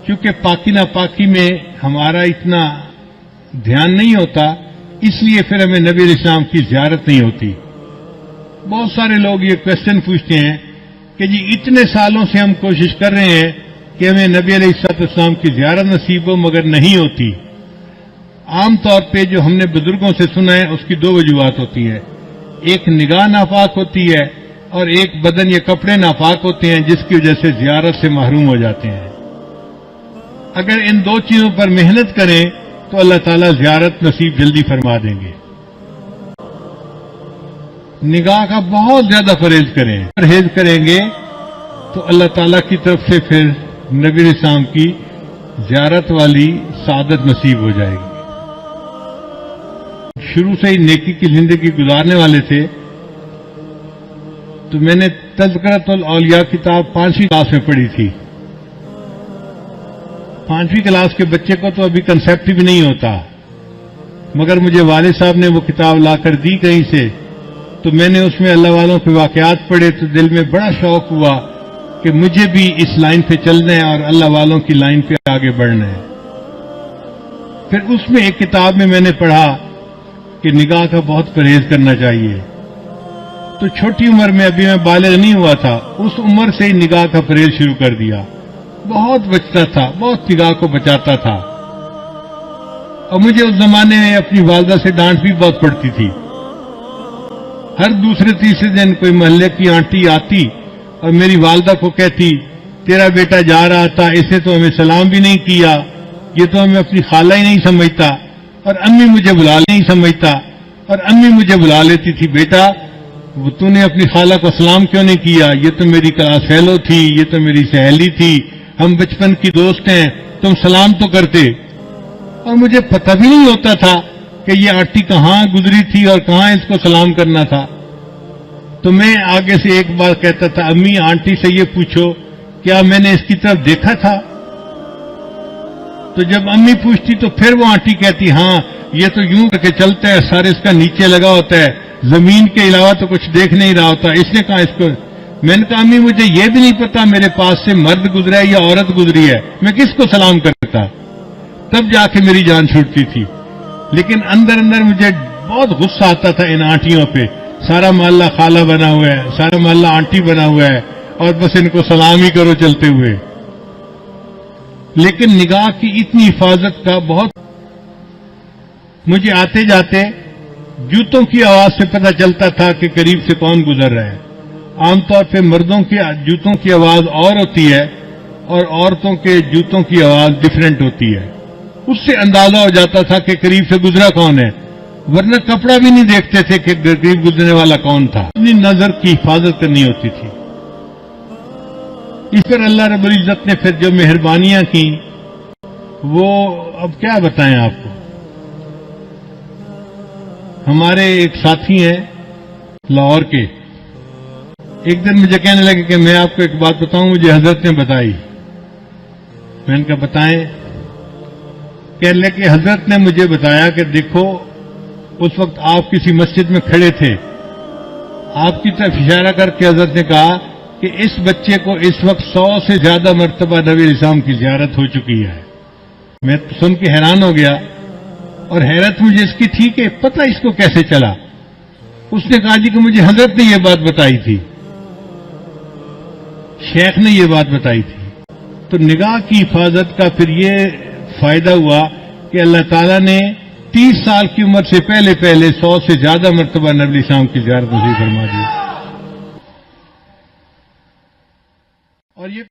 چونکہ پاکی ناپاکی میں ہمارا اتنا دھیان نہیں ہوتا، اس لیے پھر ہمیں نبی علیہ السلام کی زیارت نہیں ہوتی۔ بہت سارے لوگ یہ کوشچن پوچھتے ہیں کہ جی اتنے سالوں سے ہم کوشش کر رہے ہیں کہ ہمیں نبی علیہ السلام کی زیارت نصیب ہو، مگر نہیں ہوتی۔ عام طور پہ جو ہم نے بزرگوں سے سنا ہے اس کی دو وجوہات ہوتی ہے، ایک نگاہ ناپاک ہوتی ہے اور ایک بدن یا کپڑے ناپاک ہوتے ہیں، جس کی وجہ سے زیارت سے محروم ہو جاتے ہیں۔ اگر ان دو چیزوں پر محنت کریں تو اللہ تعالیٰ زیارت نصیب جلدی فرما دیں گے۔ نگاہ کا بہت زیادہ پرہیز کریں گے تو اللہ تعالیٰ کی طرف سے پھر نبی علیہ السلام کی زیارت والی سعادت نصیب ہو جائے گی۔ شروع سے ہی نیکی کی زندگی گزارنے والے تھے، تو میں نے تذکرۃ الاولیاء کتاب 5ویں کلاس میں پڑھی تھی۔ 5ویں کلاس کے بچے کو تو ابھی کنسیپٹ بھی نہیں ہوتا، مگر مجھے والد صاحب نے وہ کتاب لا کر دی کہیں سے، تو میں نے اس میں اللہ والوں کے واقعات پڑھے تو دل میں بڑا شوق ہوا کہ مجھے بھی اس لائن پہ چلنا ہے اور اللہ والوں کی لائن پہ آگے بڑھنا ہے۔ پھر اس میں ایک کتاب میں نے پڑھا کہ نگاہ کا بہت پرہیز کرنا چاہیے۔ تو چھوٹی عمر میں، ابھی میں بالغ نہیں ہوا تھا، اس عمر سے ہی نگاہ کا پرہیز شروع کر دیا۔ بہت بچتا تھا، بہت نگاہ کو بچاتا تھا، اور مجھے اس زمانے میں اپنی والدہ سے ڈانٹ بھی بہت پڑتی تھی۔ ہر دوسرے تیسرے دن کوئی محلے کی آنٹی آتی اور میری والدہ کو کہتی، تیرا بیٹا جا رہا تھا، اسے تو ہمیں سلام بھی نہیں کیا، یہ تو ہمیں اپنی خالہ ہی نہیں سمجھتا، اور امی مجھے بلا نہیں سمجھتا، اور امی مجھے بلا لیتی تھی، بیٹا وہ تو نے اپنی خالہ کو سلام کیوں نہیں کیا، یہ تو میری کلاس فیلو تھی، یہ تو میری سہیلی تھی، ہم بچپن کی دوست ہیں، تم سلام تو کرتے۔ اور مجھے پتہ بھی نہیں ہوتا تھا کہ یہ آنٹی کہاں گزری تھی اور کہاں اس کو سلام کرنا تھا۔ تو میں آگے سے ایک بار کہتا تھا، امی آنٹی سے یہ پوچھو کیا میں نے اس کی طرف دیکھا تھا؟ تو جب امی پوچھتی تو پھر وہ آنٹی کہتی، ہاں یہ تو یوں کر کے چلتا ہے، سر اس کا نیچے لگا ہوتا ہے، زمین کے علاوہ تو کچھ دیکھ نہیں رہا ہوتا، اس نے کہا اس کو۔ میں نے کہا امی مجھے یہ بھی نہیں پتا میرے پاس سے مرد گزرا ہے یا عورت گزری ہے، میں کس کو سلام کرتا؟ تب جا کے میری جان چھوٹتی تھی۔ لیکن اندر اندر مجھے بہت غصہ آتا تھا ان آنٹیوں پہ، سارا محلہ خالہ بنا ہوا ہے، سارا محلہ آنٹی بنا ہوا ہے، اور بس ان کو سلام ہی کرو چلتے ہوئے۔ لیکن نگاہ کی اتنی حفاظت کا بہت، مجھے آتے جاتے جوتوں کی آواز سے پتہ چلتا تھا کہ قریب سے کون گزر رہا ہے۔ عام طور پہ مردوں کی جوتوں کی آواز اور ہوتی ہے اور عورتوں کے جوتوں کی آواز ڈفرینٹ ہوتی ہے، اس سے اندازہ ہو جاتا تھا کہ قریب سے گزرا کون ہے، ورنہ کپڑا بھی نہیں دیکھتے تھے کہ قریب گزرنے والا کون تھا۔ اپنی نظر کی حفاظت کرنی ہوتی تھی۔ اس پر اللہ رب العزت نے پھر جو مہربانیاں کی وہ اب کیا بتائیں آپ کو۔ ہمارے ایک ساتھی ہیں لاہور کے، ایک دن مجھے کہنے لگے کہ میں آپ کو ایک بات بتاؤں، مجھے حضرت نے بتائی۔ میں نے کہا بتائیں۔ کہنے لگے کہ حضرت نے مجھے بتایا کہ دیکھو اس وقت آپ کسی مسجد میں کھڑے تھے، آپ کی طرف اشارہ کر کے حضرت نے کہا کہ اس بچے کو اس وقت 100 سے زیادہ مرتبہ نبی علیہ السلام کی زیارت ہو چکی ہے۔ میں سن کے حیران ہو گیا، اور حیرت مجھے اس کی تھی کہ پتہ اس کو کیسے چلا۔ اس نے کہا جی کہ مجھے حضرت نے یہ بات بتائی تھی، شیخ نے یہ بات بتائی تھی۔ تو نگاہ کی حفاظت کا پھر یہ فائدہ ہوا کہ اللہ تعالیٰ نے 30 سال کی عمر سے پہلے 100 سے زیادہ مرتبہ نبی علیہ السلام کی زیارت نصیب فرما دی۔ اور یہ